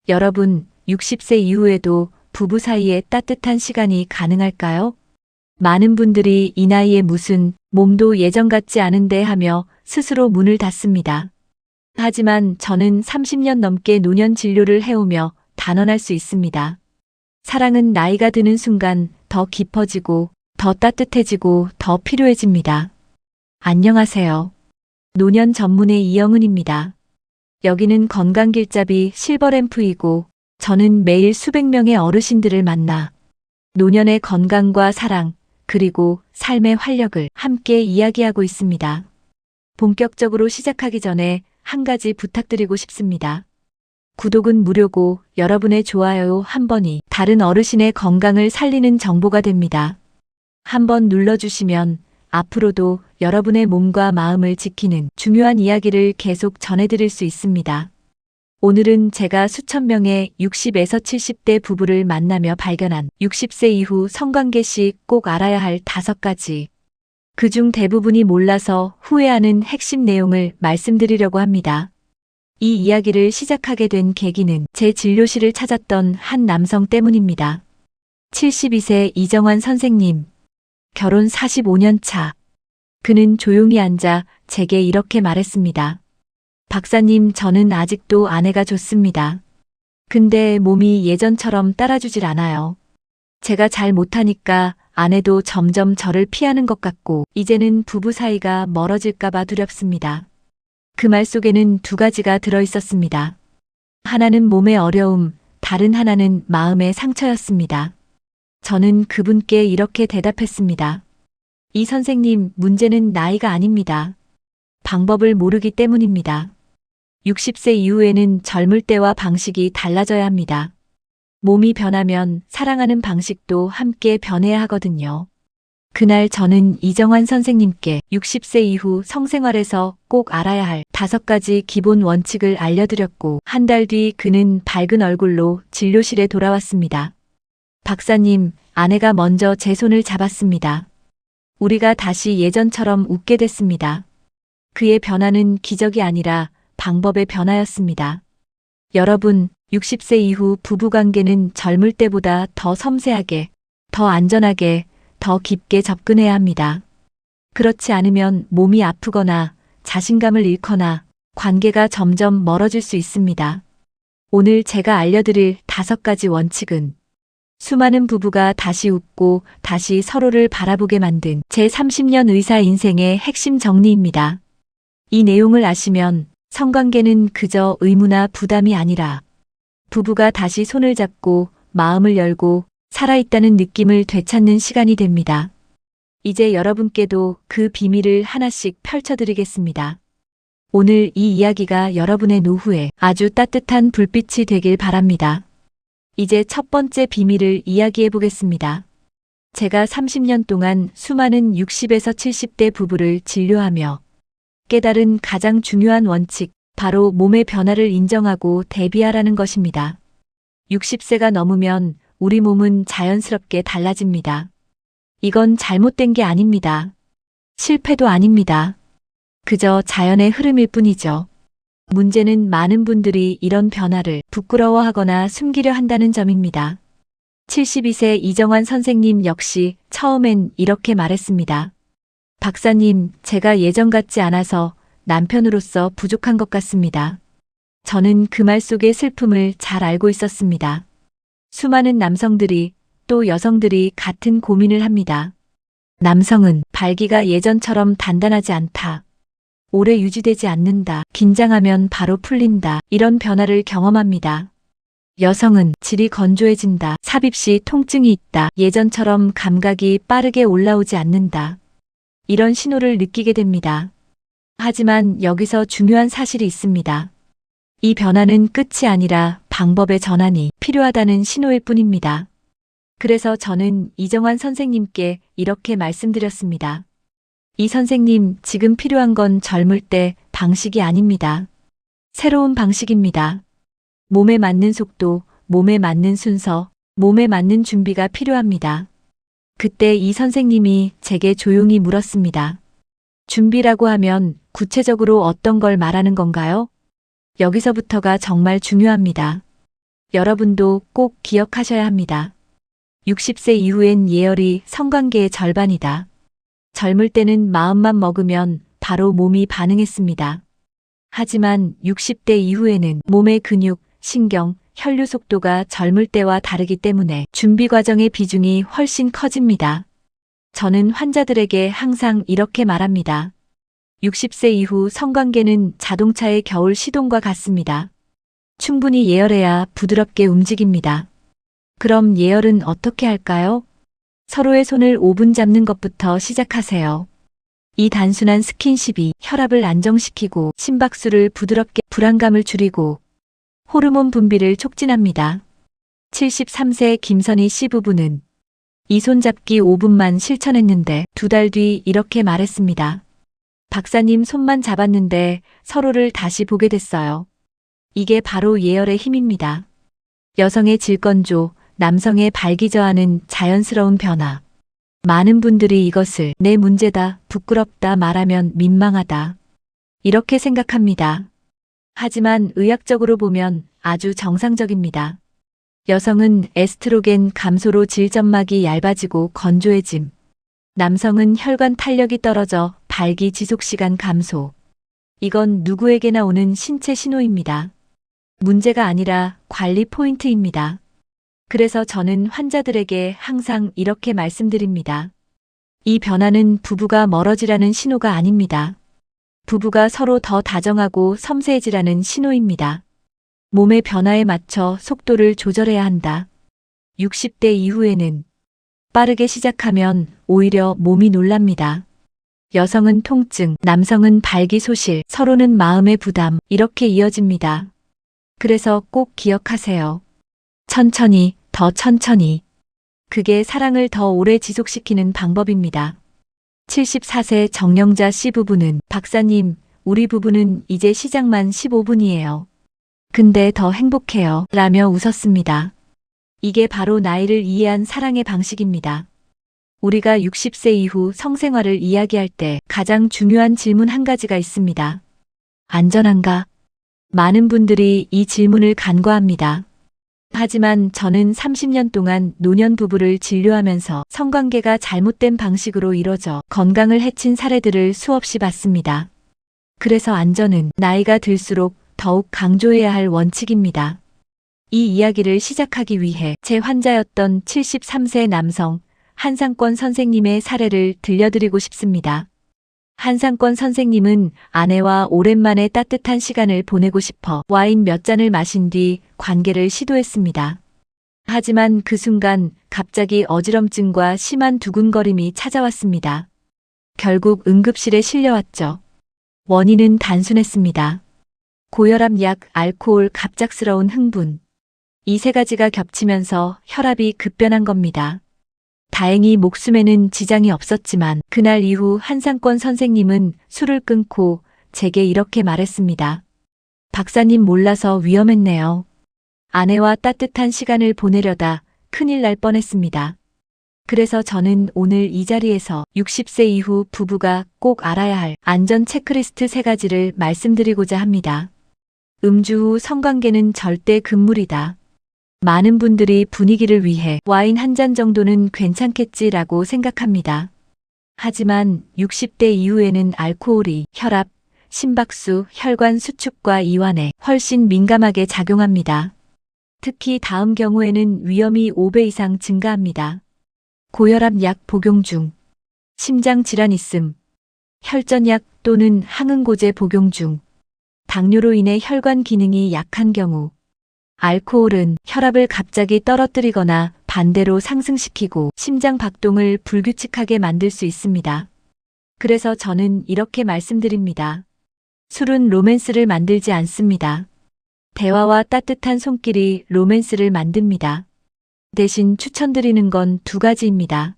여러분, 60세 이후에도 부부 사이에 따뜻한 시간이 가능할까요? 많은 분들이 이 나이에 무슨 몸도 예전 같지 않은데 하며 스스로 문을 닫습니다. 하지만 저는 30년 넘게 노년 진료를 해오며 단언할 수 있습니다. 사랑은 나이가 드는 순간 더 깊어지고 더 따뜻해지고 더 필요해집니다. 안녕하세요. 노년 전문의 이영은입니다. 여기는 건강길잡이 실버램프이고 저는 매일 수백 명의 어르신들을 만나 노년의 건강과 사랑 그리고 삶의 활력을 함께 이야기하고 있습니다. 본격적으로 시작하기 전에 한 가지 부탁드리고 싶습니다. 구독은 무료고 여러분의 좋아요 한 번이 다른 어르신의 건강을 살리는 정보가 됩니다. 한번 눌러주시면 앞으로도 여러분의 몸과 마음을 지키는 중요한 이야기를 계속 전해드릴 수 있습니다. 오늘은 제가 수천 명의 60에서 70대 부부를 만나며 발견한 60세 이후 성관계 시 꼭 알아야 할 5가지. 그중 대부분이 몰라서 후회하는 핵심 내용을 말씀드리려고 합니다. 이 이야기를 시작하게 된 계기는 제 진료실을 찾았던 한 남성 때문입니다. 72세 이정환 선생님. 결혼 45년 차. 그는 조용히 앉아 제게 이렇게 말했습니다. 박사님, 저는 아직도 아내가 좋습니다. 근데 몸이 예전처럼 따라주질 않아요. 제가 잘 못하니까 아내도 점점 저를 피하는 것 같고 이제는 부부 사이가 멀어질까봐 두렵습니다. 그 말 속에는 2가지가 들어있었습니다. 하나는 몸의 어려움, 다른 하나는 마음의 상처였습니다. 저는 그분께 이렇게 대답했습니다. 이 선생님, 문제는 나이가 아닙니다. 방법을 모르기 때문입니다. 60세 이후에는 젊을 때와 방식이 달라져야 합니다. 몸이 변하면 사랑하는 방식도 함께 변해야 하거든요. 그날 저는 이정환 선생님께 60세 이후 성생활에서 꼭 알아야 할 5가지 기본 원칙을 알려드렸고 한 달 뒤 그는 밝은 얼굴로 진료실에 돌아왔습니다. 박사님, 아내가 먼저 제 손을 잡았습니다. 우리가 다시 예전처럼 웃게 됐습니다. 그의 변화는 기적이 아니라 방법의 변화였습니다. 여러분, 60세 이후 부부관계는 젊을 때보다 더 섬세하게, 더 안전하게, 더 깊게 접근해야 합니다. 그렇지 않으면 몸이 아프거나 자신감을 잃거나 관계가 점점 멀어질 수 있습니다. 오늘 제가 알려드릴 5가지 원칙은 수많은 부부가 다시 웃고 다시 서로를 바라보게 만든 제 30년 의사 인생의 핵심 정리입니다. 이 내용을 아시면 성관계는 그저 의무나 부담이 아니라 부부가 다시 손을 잡고 마음을 열고 살아있다는 느낌을 되찾는 시간이 됩니다. 이제 여러분께도 그 비밀을 하나씩 펼쳐드리겠습니다. 오늘 이 이야기가 여러분의 노후에 아주 따뜻한 불빛이 되길 바랍니다. 이제 첫 번째 비밀을 이야기해 보겠습니다. 제가 30년 동안 수많은 60에서 70대 부부를 진료하며 깨달은 가장 중요한 원칙, 바로 몸의 변화를 인정하고 대비하라는 것입니다. 60세가 넘으면 우리 몸은 자연스럽게 달라집니다. 이건 잘못된 게 아닙니다. 실패도 아닙니다. 그저 자연의 흐름일 뿐이죠. 문제는 많은 분들이 이런 변화를 부끄러워하거나 숨기려 한다는 점입니다. 72세 이정환 선생님 역시 처음엔 이렇게 말했습니다. 박사님, 제가 예전 같지 않아서 남편으로서 부족한 것 같습니다. 저는 그 말 속의 슬픔을 잘 알고 있었습니다. 수많은 남성들이 또 여성들이 같은 고민을 합니다. 남성은 발기가 예전처럼 단단하지 않다. 오래 유지되지 않는다. 긴장하면 바로 풀린다. 이런 변화를 경험합니다. 여성은 질이 건조해진다. 삽입 시 통증이 있다. 예전처럼 감각이 빠르게 올라오지 않는다. 이런 신호를 느끼게 됩니다. 하지만 여기서 중요한 사실이 있습니다. 이 변화는 끝이 아니라 방법의 전환이 필요하다는 신호일 뿐입니다. 그래서 저는 이정환 선생님께 이렇게 말씀드렸습니다. 이 선생님, 지금 필요한 건 젊을 때 방식이 아닙니다. 새로운 방식입니다. 몸에 맞는 속도, 몸에 맞는 순서, 몸에 맞는 준비가 필요합니다. 그때 이 선생님이 제게 조용히 물었습니다. 준비라고 하면 구체적으로 어떤 걸 말하는 건가요? 여기서부터가 정말 중요합니다. 여러분도 꼭 기억하셔야 합니다. 60세 이후엔 예열이 성관계의 절반이다. 젊을 때는 마음만 먹으면 바로 몸이 반응했습니다. 하지만 60대 이후에는 몸의 근육, 신경, 혈류 속도가 젊을 때와 다르기 때문에 준비 과정의 비중이 훨씬 커집니다. 저는 환자들에게 항상 이렇게 말합니다. 60세 이후 성관계는 자동차의 겨울 시동과 같습니다. 충분히 예열해야 부드럽게 움직입니다. 그럼 예열은 어떻게 할까요? 서로의 손을 5분 잡는 것부터 시작하세요. 이 단순한 스킨십이 혈압을 안정시키고 심박수를 부드럽게 불안감을 줄이고 호르몬 분비를 촉진합니다. 73세 김선희 씨 부부는 이 손잡기 5분만 실천했는데 2달 뒤 이렇게 말했습니다. 박사님 손만 잡았는데 서로를 다시 보게 됐어요. 이게 바로 예열의 힘입니다. 여성의 질건조, 남성의 발기저하는 자연스러운 변화. 많은 분들이 이것을 내 문제다, 부끄럽다 말하면 민망하다. 이렇게 생각합니다. 하지만 의학적으로 보면 아주 정상적입니다. 여성은 에스트로겐 감소로 질점막이 얇아지고 건조해짐. 남성은 혈관 탄력이 떨어져 발기 지속시간 감소. 이건 누구에게나 오는 신체 신호입니다. 문제가 아니라 관리 포인트입니다. 그래서 저는 환자들에게 항상 이렇게 말씀드립니다. 이 변화는 부부가 멀어지라는 신호가 아닙니다. 부부가 서로 더 다정하고 섬세해지라는 신호입니다. 몸의 변화에 맞춰 속도를 조절해야 한다. 60대 이후에는 빠르게 시작하면 오히려 몸이 놀랍니다. 여성은 통증, 남성은 발기 소실, 서로는 마음의 부담, 이렇게 이어집니다. 그래서 꼭 기억하세요. 천천히, 더 천천히. 그게 사랑을 더 오래 지속시키는 방법입니다. 74세 정영자 씨 부부는 박사님, 우리 부부는 이제 시작만 15분이에요. 근데 더 행복해요. 라며 웃었습니다. 이게 바로 나이를 이해한 사랑의 방식입니다. 우리가 60세 이후 성생활을 이야기할 때 가장 중요한 질문 한 가지가 있습니다. 안전한가? 많은 분들이 이 질문을 간과합니다. 하지만 저는 30년 동안 노년 부부를 진료하면서 성관계가 잘못된 방식으로 이뤄져 건강을 해친 사례들을 수없이 봤습니다. 그래서 안전은 나이가 들수록 더욱 강조해야 할 원칙입니다. 이 이야기를 시작하기 위해 제 환자였던 73세 남성 한상권 선생님의 사례를 들려드리고 싶습니다. 한상권 선생님은 아내와 오랜만에 따뜻한 시간을 보내고 싶어 와인 몇 잔을 마신 뒤 관계를 시도했습니다. 하지만 그 순간 갑자기 어지럼증과 심한 두근거림이 찾아왔습니다. 결국 응급실에 실려왔죠. 원인은 단순했습니다. 고혈압 약, 알코올, 갑작스러운 흥분. 이 세 가지가 겹치면서 혈압이 급변한 겁니다. 다행히 목숨에는 지장이 없었지만 그날 이후 한상권 선생님은 술을 끊고 제게 이렇게 말했습니다. 박사님 몰라서 위험했네요. 아내와 따뜻한 시간을 보내려다 큰일 날 뻔했습니다. 그래서 저는 오늘 이 자리에서 60세 이후 부부가 꼭 알아야 할 안전 체크리스트 3가지를 말씀드리고자 합니다. 음주 후 성관계는 절대 금물이다. 많은 분들이 분위기를 위해 와인 한 잔 정도는 괜찮겠지라고 생각합니다. 하지만 60대 이후에는 알코올이 혈압, 심박수, 혈관 수축과 이완에 훨씬 민감하게 작용합니다. 특히 다음 경우에는 위험이 5배 이상 증가합니다. 고혈압 약 복용 중, 심장 질환 있음, 혈전약 또는 항응고제 복용 중, 당뇨로 인해 혈관 기능이 약한 경우, 알코올은 혈압을 갑자기 떨어뜨리거나 반대로 상승시키고 심장 박동을 불규칙하게 만들 수 있습니다. 그래서 저는 이렇게 말씀드립니다. 술은 로맨스를 만들지 않습니다. 대화와 따뜻한 손길이 로맨스를 만듭니다. 대신 추천드리는 건 2가지입니다.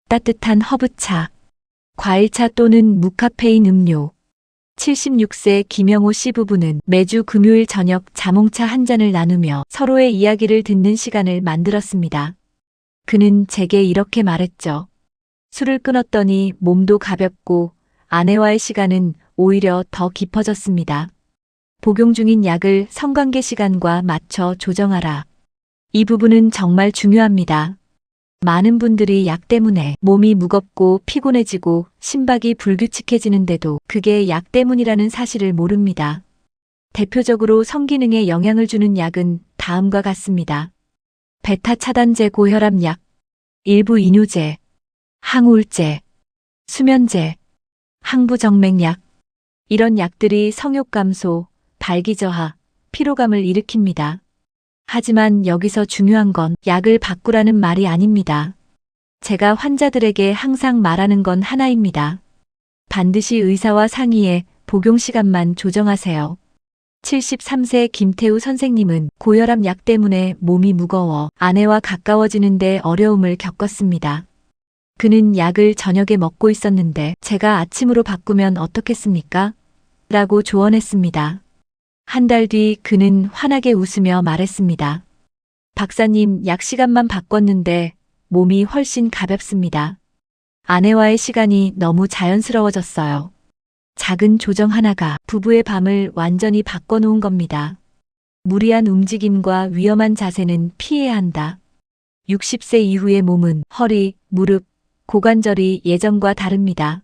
따뜻한 허브차, 과일차 또는 무카페인 음료. 76세 김영호 씨 부부는 매주 금요일 저녁 자몽차 한 잔을 나누며 서로의 이야기를 듣는 시간을 만들었습니다. 그는 제게 이렇게 말했죠. 술을 끊었더니 몸도 가볍고 아내와의 시간은 오히려 더 깊어졌습니다. 복용 중인 약을 성관계 시간과 맞춰 조정하라. 이 부분은 정말 중요합니다. 많은 분들이 약 때문에 몸이 무겁고 피곤해지고 심박이 불규칙해지는데도 그게 약 때문이라는 사실을 모릅니다. 대표적으로 성기능에 영향을 주는 약은 다음과 같습니다. 베타 차단제 고혈압약, 일부 이뇨제, 항우울제, 수면제, 항부정맥약. 이런 약들이 성욕 감소, 발기 저하, 피로감을 일으킵니다. 하지만 여기서 중요한 건 약을 바꾸라는 말이 아닙니다. 제가 환자들에게 항상 말하는 건 하나입니다. 반드시 의사와 상의해 복용 시간만 조정하세요. 73세 김태우 선생님은 고혈압 약 때문에 몸이 무거워 아내와 가까워지는데 어려움을 겪었습니다. 그는 약을 저녁에 먹고 있었는데 제가 아침으로 바꾸면 어떻겠습니까? 라고 조언했습니다. 한 달 뒤 그는 환하게 웃으며 말했습니다. 박사님, 약 시간만 바꿨는데 몸이 훨씬 가볍습니다. 아내와의 시간이 너무 자연스러워졌어요. 작은 조정 하나가 부부의 밤을 완전히 바꿔놓은 겁니다. 무리한 움직임과 위험한 자세는 피해야 한다. 60세 이후의 몸은 허리, 무릎, 고관절이 예전과 다릅니다.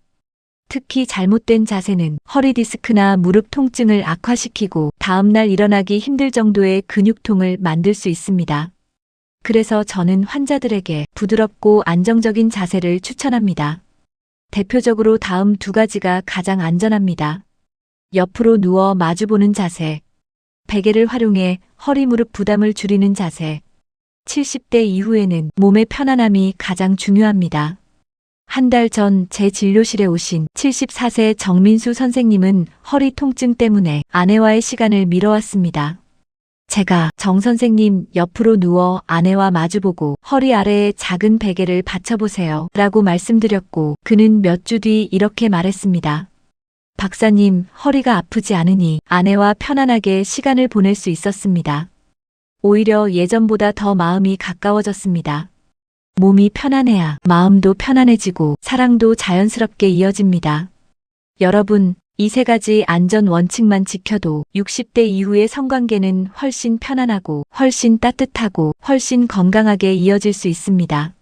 특히 잘못된 자세는 허리 디스크나 무릎 통증을 악화시키고 다음날 일어나기 힘들 정도의 근육통을 만들 수 있습니다. 그래서 저는 환자들에게 부드럽고 안정적인 자세를 추천합니다. 대표적으로 다음 두 가지가 가장 안전합니다. 옆으로 누워 마주보는 자세, 베개를 활용해 허리 무릎 부담을 줄이는 자세. 70대 이후에는 몸의 편안함이 가장 중요합니다. 한 달 전 제 진료실에 오신 74세 정민수 선생님은 허리 통증 때문에 아내와의 시간을 미뤄왔습니다. 제가 정 선생님 옆으로 누워 아내와 마주보고 허리 아래에 작은 베개를 받쳐보세요 라고 말씀드렸고 그는 몇 주 뒤 이렇게 말했습니다. 박사님, 허리가 아프지 않으니 아내와 편안하게 시간을 보낼 수 있었습니다. 오히려 예전보다 더 마음이 가까워졌습니다. 몸이 편안해야 마음도 편안해지고 사랑도 자연스럽게 이어집니다. 여러분, 이 세 가지 안전 원칙만 지켜도 60대 이후의 성관계는 훨씬 편안하고 훨씬 따뜻하고 훨씬 건강하게 이어질 수 있습니다.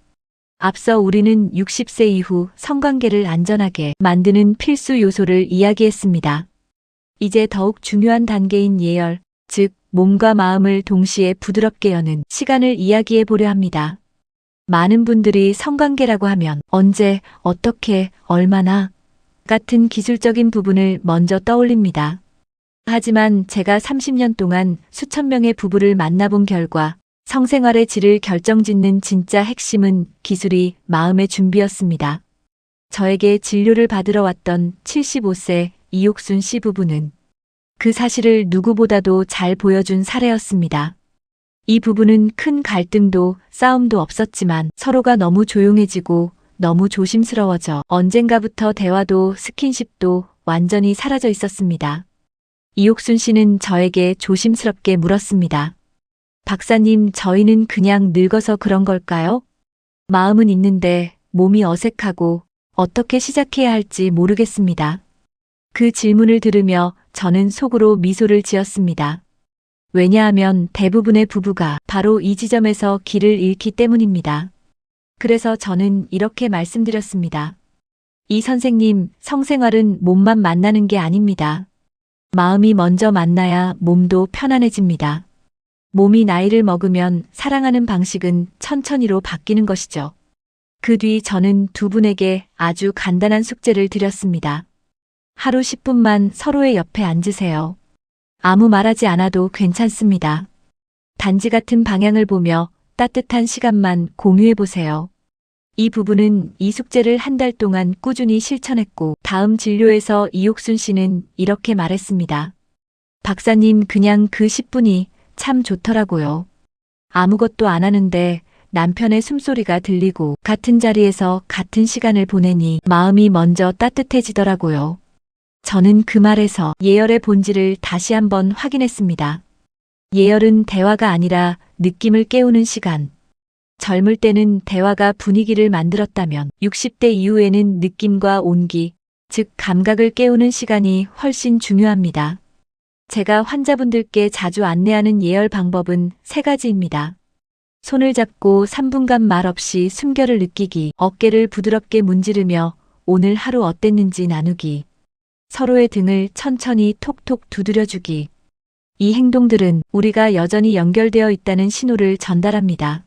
앞서 우리는 60세 이후 성관계를 안전하게 만드는 필수 요소를 이야기했습니다. 이제 더욱 중요한 단계인 예열, 즉 몸과 마음을 동시에 부드럽게 여는 시간을 이야기해 보려 합니다. 많은 분들이 성관계라고 하면 언제, 어떻게, 얼마나 같은 기술적인 부분을 먼저 떠올립니다. 하지만 제가 30년 동안 수천 명의 부부를 만나본 결과 성생활의 질을 결정짓는 진짜 핵심은 기술이 마음의 준비였습니다. 저에게 진료를 받으러 왔던 75세 이옥순 씨 부부는 그 사실을 누구보다도 잘 보여준 사례였습니다. 이 부부는 큰 갈등도 싸움도 없었지만 서로가 너무 조용해지고 너무 조심스러워져 언젠가부터 대화도 스킨십도 완전히 사라져 있었습니다. 이옥순 씨는 저에게 조심스럽게 물었습니다. 박사님, 저희는 그냥 늙어서 그런 걸까요? 마음은 있는데 몸이 어색하고 어떻게 시작해야 할지 모르겠습니다. 그 질문을 들으며 저는 속으로 미소를 지었습니다. 왜냐하면 대부분의 부부가 바로 이 지점에서 길을 잃기 때문입니다. 그래서 저는 이렇게 말씀드렸습니다. 이 선생님, 성생활은 몸만 만나는 게 아닙니다. 마음이 먼저 만나야 몸도 편안해집니다. 몸이 나이를 먹으면 사랑하는 방식은 천천히로 바뀌는 것이죠. 그 뒤 저는 두 분에게 아주 간단한 숙제를 드렸습니다. 하루 10분만 서로의 옆에 앉으세요. 아무 말하지 않아도 괜찮습니다. 단지 같은 방향을 보며 따뜻한 시간만 공유해 보세요. 이 부부는 이 숙제를 한 달 동안 꾸준히 실천했고 다음 진료에서 이옥순 씨는 이렇게 말했습니다. 박사님, 그냥 그 10분이 참 좋더라고요. 아무것도 안 하는데 남편의 숨소리가 들리고 같은 자리에서 같은 시간을 보내니 마음이 먼저 따뜻해지더라고요. 저는 그 말에서 예열의 본질을 다시 한번 확인했습니다. 예열은 대화가 아니라 느낌을 깨우는 시간. 젊을 때는 대화가 분위기를 만들었다면 60대 이후에는 느낌과 온기, 즉 감각을 깨우는 시간이 훨씬 중요합니다. 제가 환자분들께 자주 안내하는 예열 방법은 3가지입니다. 손을 잡고 3분간 말없이 숨결을 느끼기, 어깨를 부드럽게 문지르며 오늘 하루 어땠는지 나누기, 서로의 등을 천천히 톡톡 두드려주기. 이 행동들은 우리가 여전히 연결되어 있다는 신호를 전달합니다.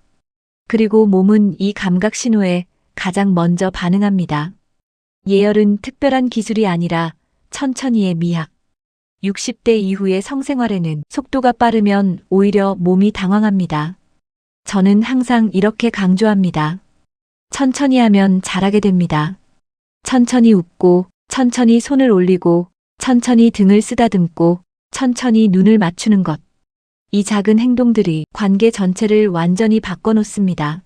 그리고 몸은 이 감각 신호에 가장 먼저 반응합니다. 예열은 특별한 기술이 아니라 천천히의 미학. 60대 이후의 성생활에는 속도가 빠르면 오히려 몸이 당황합니다. 저는 항상 이렇게 강조합니다. 천천히 하면 잘하게 됩니다. 천천히 웃고, 천천히 손을 올리고, 천천히 등을 쓰다듬고, 천천히 눈을 맞추는 것. 이 작은 행동들이 관계 전체를 완전히 바꿔놓습니다.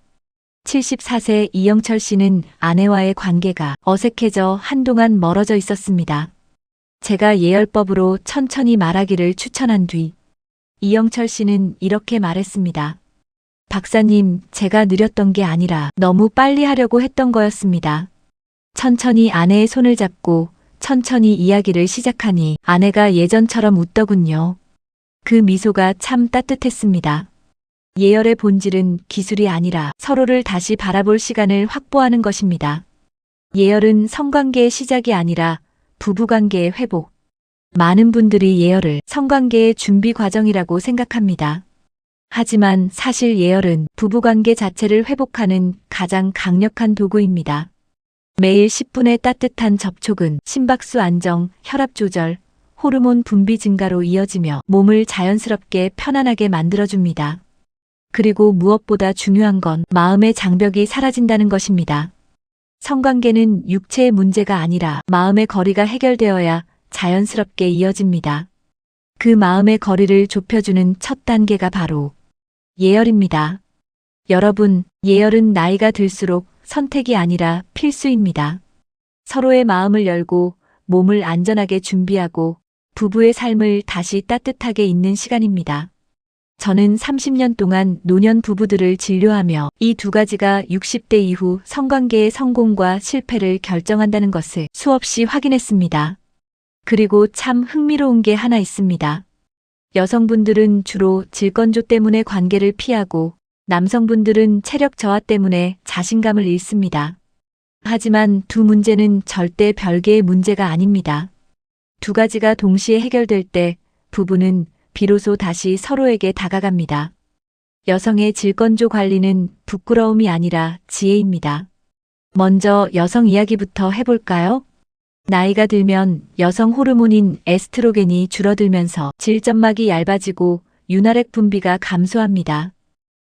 74세 이영철 씨는 아내와의 관계가 어색해져 한동안 멀어져 있었습니다. 제가 예열법으로 천천히 말하기를 추천한 뒤 이영철 씨는 이렇게 말했습니다. 박사님, 제가 느렸던 게 아니라 너무 빨리 하려고 했던 거였습니다. 천천히 아내의 손을 잡고 천천히 이야기를 시작하니 아내가 예전처럼 웃더군요. 그 미소가 참 따뜻했습니다. 예열의 본질은 기술이 아니라 서로를 다시 바라볼 시간을 확보하는 것입니다. 예열은 성관계의 시작이 아니라 부부관계의 회복. 많은 분들이 예열을 성관계의 준비 과정이라고 생각합니다. 하지만 사실 예열은 부부관계 자체를 회복하는 가장 강력한 도구입니다. 매일 10분의 따뜻한 접촉은 심박수 안정, 혈압 조절, 호르몬 분비 증가로 이어지며 몸을 자연스럽게 편안하게 만들어줍니다. 그리고 무엇보다 중요한 건 마음의 장벽이 사라진다는 것입니다. 성관계는 육체의 문제가 아니라 마음의 거리가 해결되어야 자연스럽게 이어집니다. 그 마음의 거리를 좁혀주는 첫 단계가 바로 예열입니다. 여러분, 예열은 나이가 들수록 선택이 아니라 필수입니다. 서로의 마음을 열고 몸을 안전하게 준비하고 부부의 삶을 다시 따뜻하게 잇는 시간입니다. 저는 30년 동안 노년 부부들을 진료하며 이 2가지가 60대 이후 성관계의 성공과 실패를 결정한다는 것을 수없이 확인했습니다. 그리고 참 흥미로운 게 하나 있습니다. 여성분들은 주로 질건조 때문에 관계를 피하고 남성분들은 체력 저하 때문에 자신감을 잃습니다. 하지만 두 문제는 절대 별개의 문제가 아닙니다. 2가지가 동시에 해결될 때 부부는 비로소 다시 서로에게 다가갑니다. 여성의 질건조 관리는 부끄러움이 아니라 지혜입니다. 먼저 여성 이야기부터 해볼까요? 나이가 들면 여성 호르몬인 에스트로겐이 줄어들면서 질점막이 얇아지고 윤활액 분비가 감소합니다.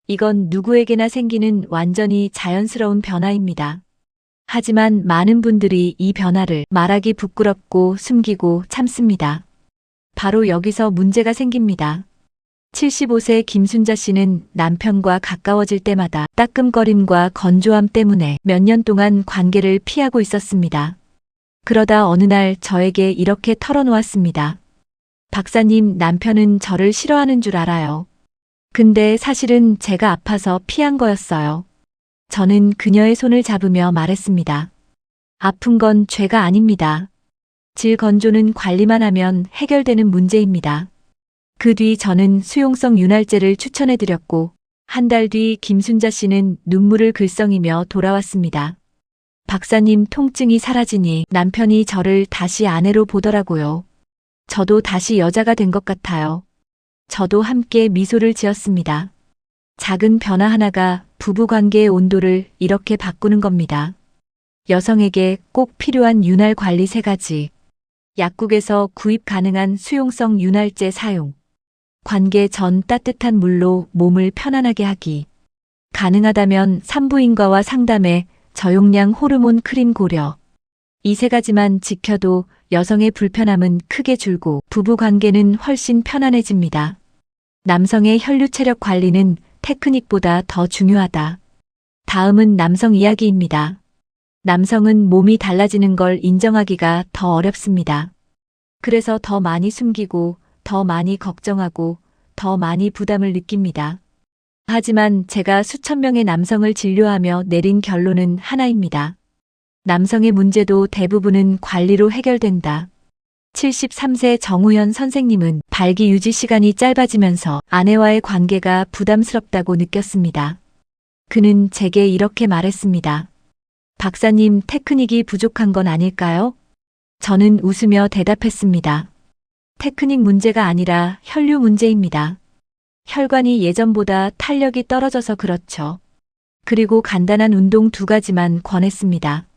이건 누구에게나 생기는 완전히 자연스러운 변화입니다. 하지만 많은 분들이 이 변화를 말하기 부끄럽고 숨기고 참습니다. 바로 여기서 문제가 생깁니다. 75세 김순자 씨는 남편과 가까워질 때마다 따끔거림과 건조함 때문에 몇 년 동안 관계를 피하고 있었습니다. 그러다 어느 날 저에게 이렇게 털어놓았습니다. 박사님, 남편은 저를 싫어하는 줄 알아요. 근데 사실은 제가 아파서 피한 거였어요. 저는 그녀의 손을 잡으며 말했습니다. 아픈 건 죄가 아닙니다. 질 건조는 관리만 하면 해결되는 문제입니다. 그 뒤 저는 수용성 윤활제를 추천해드렸고 한 달 뒤 김순자 씨는 눈물을 글썽이며 돌아왔습니다. 박사님, 통증이 사라지니 남편이 저를 다시 아내로 보더라고요. 저도 다시 여자가 된 것 같아요. 저도 함께 미소를 지었습니다. 작은 변화 하나가 부부관계의 온도를 이렇게 바꾸는 겁니다. 여성에게 꼭 필요한 윤활 관리 3가지. 약국에서 구입 가능한 수용성 윤활제 사용. 관계 전 따뜻한 물로 몸을 편안하게 하기. 가능하다면 산부인과와 상담에 저용량 호르몬 크림 고려. 이 3가지만 지켜도 여성의 불편함은 크게 줄고 부부 관계는 훨씬 편안해집니다. 남성의 혈류 체력 관리는 테크닉보다 더 중요하다. 다음은 남성 이야기입니다. 남성은 몸이 달라지는 걸 인정하기가 더 어렵습니다. 그래서 더 많이 숨기고 더 많이 걱정하고 더 많이 부담을 느낍니다. 하지만 제가 수천 명의 남성을 진료하며 내린 결론은 하나입니다. 남성의 문제도 대부분은 관리로 해결된다. 73세 정우현 선생님은 발기 유지 시간이 짧아지면서 아내와의 관계가 부담스럽다고 느꼈습니다. 그는 제게 이렇게 말했습니다. 박사님, 테크닉이 부족한 건 아닐까요? 저는 웃으며 대답했습니다. 테크닉 문제가 아니라 혈류 문제입니다. 혈관이 예전보다 탄력이 떨어져서 그렇죠. 그리고 간단한 운동 2가지만 권했습니다.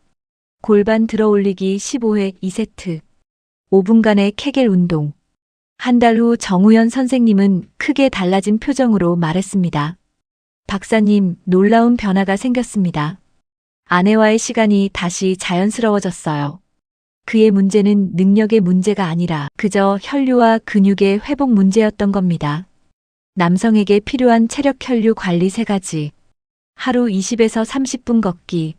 골반 들어 올리기 15회 2세트. 5분간의 케겔 운동. 한 달 후 정우현 선생님은 크게 달라진 표정으로 말했습니다. 박사님, 놀라운 변화가 생겼습니다. 아내와의 시간이 다시 자연스러워졌어요. 그의 문제는 능력의 문제가 아니라 그저 혈류와 근육의 회복 문제였던 겁니다. 남성에게 필요한 체력 혈류 관리 3가지. 하루 20에서 30분 걷기.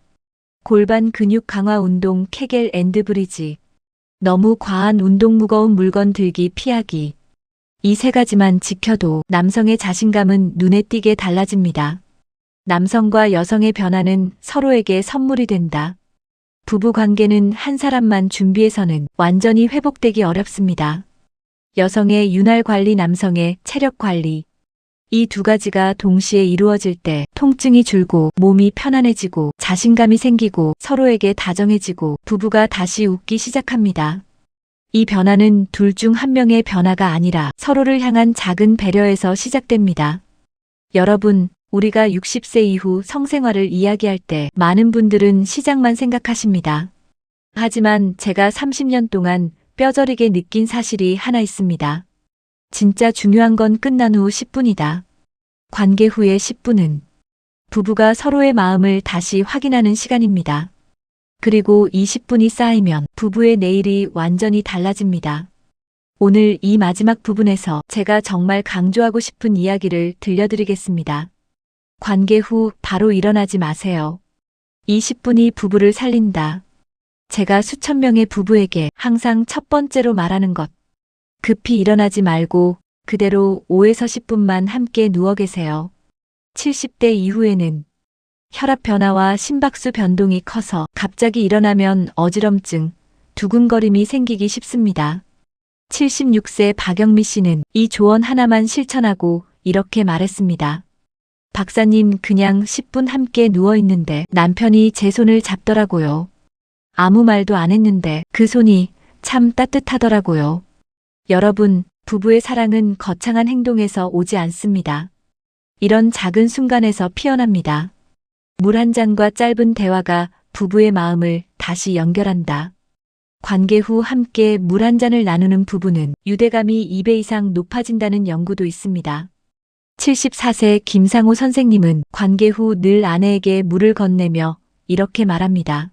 골반 근육 강화 운동 케겔 앤드 브리지. 너무 과한 운동 무거운 물건 들기 피하기. 이 3가지만 지켜도 남성의 자신감은 눈에 띄게 달라집니다. 남성과 여성의 변화는 서로에게 선물이 된다. 부부 관계는 한 사람만 준비해서는 완전히 회복되기 어렵습니다. 여성의 윤활 관리, 남성의 체력 관리. 이 2가지가 동시에 이루어질 때 통증이 줄고 몸이 편안해지고 자신감이 생기고 서로에게 다정해지고 부부가 다시 웃기 시작합니다. 이 변화는 둘 중 한 명의 변화가 아니라 서로를 향한 작은 배려에서 시작됩니다. 여러분, 우리가 60세 이후 성생활을 이야기할 때 많은 분들은 시작만 생각하십니다. 하지만 제가 30년 동안 뼈저리게 느낀 사실이 하나 있습니다. 진짜 중요한 건 끝난 후 10분이다. 관계 후의 10분은 부부가 서로의 마음을 다시 확인하는 시간입니다. 그리고 이 10분이 쌓이면 부부의 내일이 완전히 달라집니다. 오늘 이 마지막 부분에서 제가 정말 강조하고 싶은 이야기를 들려드리겠습니다. 관계 후 바로 일어나지 마세요. 이 10분이 부부를 살린다. 제가 수천 명의 부부에게 항상 첫 번째로 말하는 것. 급히 일어나지 말고 그대로 5에서 10분만 함께 누워 계세요. 70대 이후에는 혈압 변화와 심박수 변동이 커서 갑자기 일어나면 어지럼증, 두근거림이 생기기 쉽습니다. 76세 박영미 씨는 이 조언 하나만 실천하고 이렇게 말했습니다. 박사님, 그냥 10분 함께 누워 있는데 남편이 제 손을 잡더라고요. 아무 말도 안 했는데 그 손이 참 따뜻하더라고요. 여러분, 부부의 사랑은 거창한 행동에서 오지 않습니다. 이런 작은 순간에서 피어납니다. 물 한 잔과 짧은 대화가 부부의 마음을 다시 연결한다. 관계 후 함께 물 한 잔을 나누는 부부는 유대감이 2배 이상 높아진다는 연구도 있습니다. 74세 김상호 선생님은 관계 후 늘 아내에게 물을 건네며 이렇게 말합니다.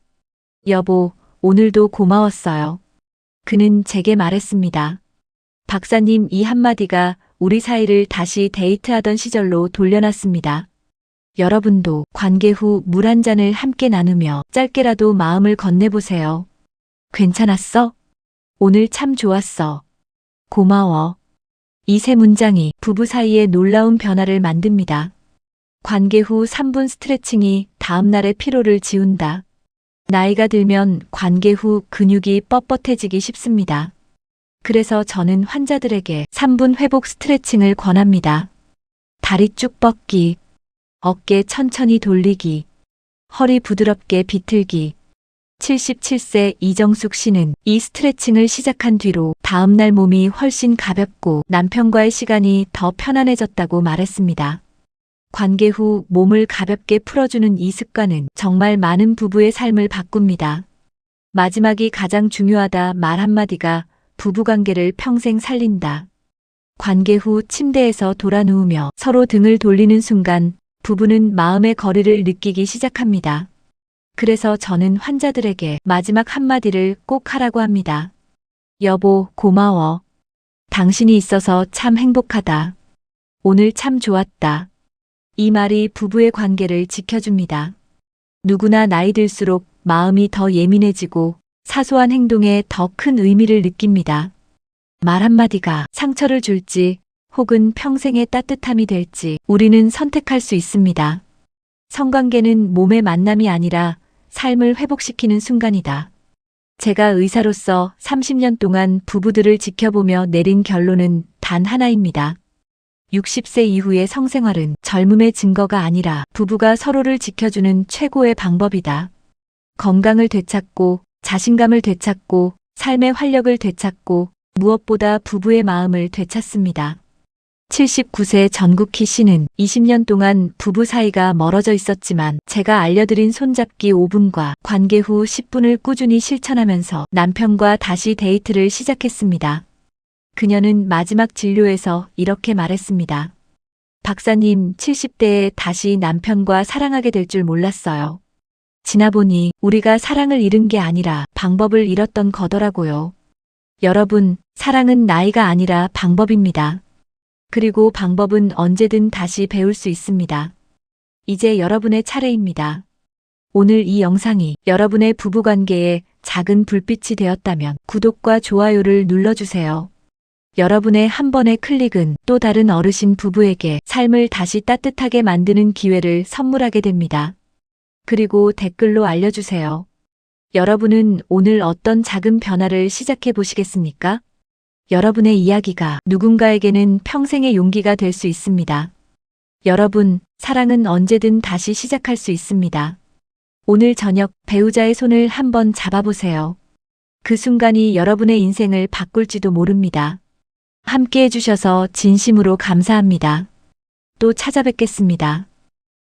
여보, 오늘도 고마웠어요. 그는 제게 말했습니다. 박사님, 이 한마디가 우리 사이를 다시 데이트하던 시절로 돌려놨습니다. 여러분도 관계 후 물 한 잔을 함께 나누며 짧게라도 마음을 건네보세요. 괜찮았어? 오늘 참 좋았어. 고마워. 이 3문장이 부부 사이에 놀라운 변화를 만듭니다. 관계 후 3분 스트레칭이 다음날의 피로를 지운다. 나이가 들면 관계 후 근육이 뻣뻣해지기 쉽습니다. 그래서 저는 환자들에게 3분 회복 스트레칭을 권합니다. 다리 쭉 뻗기, 어깨 천천히 돌리기, 허리 부드럽게 비틀기. 77세 이정숙 씨는 이 스트레칭을 시작한 뒤로 다음날 몸이 훨씬 가볍고 남편과의 시간이 더 편안해졌다고 말했습니다. 관계 후 몸을 가볍게 풀어주는 이 습관은 정말 많은 부부의 삶을 바꿉니다. 마지막이 가장 중요하다 말 한마디가 부부관계를 평생 살린다. 관계 후 침대에서 돌아 누우며 서로 등을 돌리는 순간 부부는 마음의 거리를 느끼기 시작합니다. 그래서 저는 환자들에게 마지막 한마디를 꼭 하라고 합니다. 여보, 고마워. 당신이 있어서 참 행복하다. 오늘 참 좋았다. 이 말이 부부의 관계를 지켜줍니다. 누구나 나이 들수록 마음이 더 예민해지고 사소한 행동에 더 큰 의미를 느낍니다. 말 한마디가 상처를 줄지 혹은 평생의 따뜻함이 될지 우리는 선택할 수 있습니다. 성관계는 몸의 만남이 아니라 삶을 회복시키는 순간이다. 제가 의사로서 30년 동안 부부들을 지켜보며 내린 결론은 단 하나입니다. 60세 이후의 성생활은 젊음의 증거가 아니라 부부가 서로를 지켜주는 최고의 방법이다. 건강을 되찾고 자신감을 되찾고 삶의 활력을 되찾고 무엇보다 부부의 마음을 되찾습니다. 79세 전국희 씨는 20년 동안 부부 사이가 멀어져 있었지만 제가 알려드린 손잡기 5분과 관계 후 10분을 꾸준히 실천하면서 남편과 다시 데이트를 시작했습니다. 그녀는 마지막 진료에서 이렇게 말했습니다. 박사님, 70대에 다시 남편과 사랑하게 될 줄 몰랐어요. 지나보니 우리가 사랑을 잃은 게 아니라 방법을 잃었던 거더라고요. 여러분, 사랑은 나이가 아니라 방법입니다. 그리고 방법은 언제든 다시 배울 수 있습니다. 이제 여러분의 차례입니다. 오늘 이 영상이 여러분의 부부관계에 작은 불빛이 되었다면 구독과 좋아요를 눌러주세요. 여러분의 한 번의 클릭은 또 다른 어르신 부부에게 삶을 다시 따뜻하게 만드는 기회를 선물하게 됩니다. 그리고 댓글로 알려주세요. 여러분은 오늘 어떤 작은 변화를 시작해 보시겠습니까? 여러분의 이야기가 누군가에게는 평생의 용기가 될 수 있습니다. 여러분, 사랑은 언제든 다시 시작할 수 있습니다. 오늘 저녁 배우자의 손을 한번 잡아보세요. 그 순간이 여러분의 인생을 바꿀지도 모릅니다. 함께 해주셔서 진심으로 감사합니다. 또 찾아뵙겠습니다.